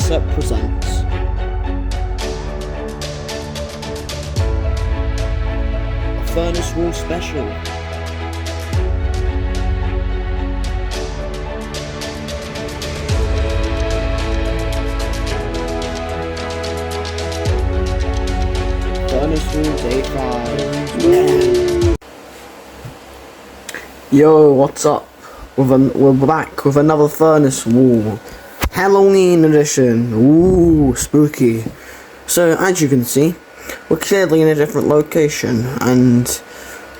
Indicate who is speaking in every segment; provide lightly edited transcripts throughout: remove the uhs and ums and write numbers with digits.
Speaker 1: Concept presents a Furnace Wall special. Furnace Wall Day 5. Yeah. Yo, what's up? We're back with another Furnace Wall Halloween edition. Ooh, spooky. So, as you can see, we're clearly in a different location, and,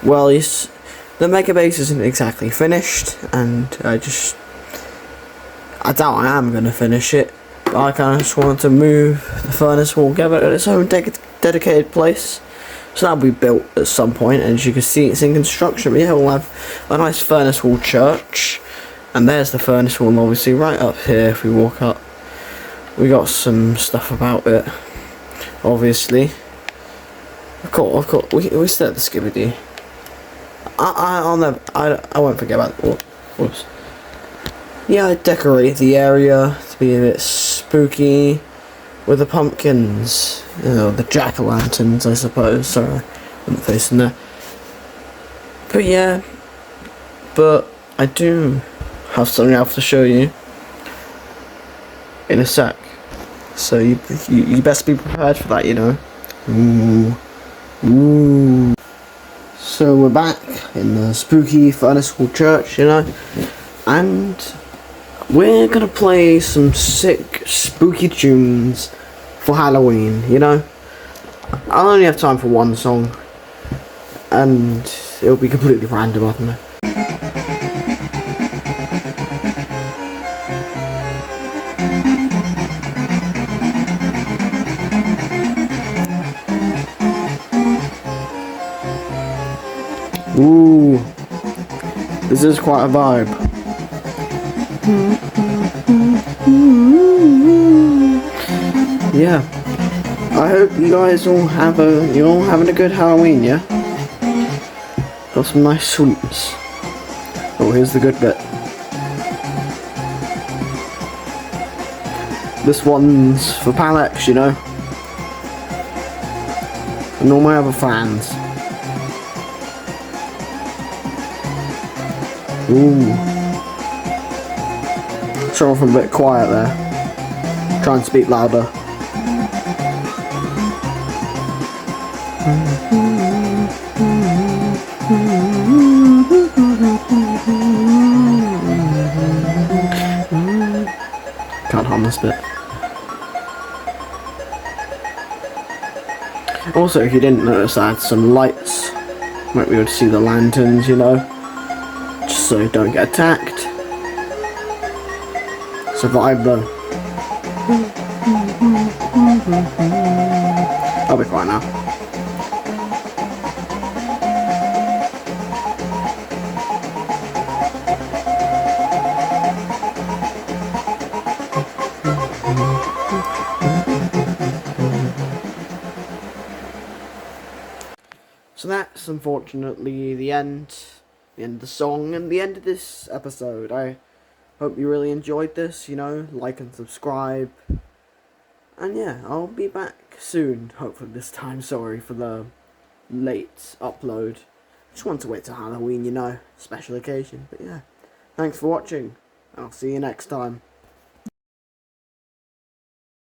Speaker 1: well, the mega base isn't exactly finished, and I doubt I am going to finish it, but I kind of just want to move the Furnace Wall, give it its own dedicated place. So that'll be built at some point, and as you can see, it's in construction. But yeah, we'll have a nice Furnace Wall church, and there's the Furnace Wall, obviously, right up here. If we walk up, we got some stuff about it, obviously. Of course, we still have the Skibidi. I won't forget about it. Whoops. Yeah, I decorate the area to be a bit spooky. With the pumpkins, the jack-o'-lanterns, I suppose. Sorry, I'm facing there. But yeah, I do have something else to show you in a sec. So you best be prepared for that, Ooh. So we're back in the spooky Furnace Wall Church, and we're gonna play some sick, spooky tunes for Halloween, I'll only have time for one song, and it'll be completely random, I don't know. Ooh, this is quite a vibe. Yeah, I hope you guys you're all having a good Halloween, yeah? Got some nice sweets. Oh, here's the good bit. This one's for Palex, and all my other fans. Ooh. Sorry if I'm a bit quiet there. Try and speak louder. Can't hum this bit. Also, if you didn't notice, I had some lights. Might be able to see the lanterns, just so you don't get attacked. Survive though. I'll be quiet now. So that's unfortunately the end of the song and the end of this episode. I hope you really enjoyed this, like and subscribe. And yeah, I'll be back soon, hopefully this time. Sorry for the late upload. Just want to wait till Halloween, special occasion. But yeah, thanks for watching. I'll see you next time.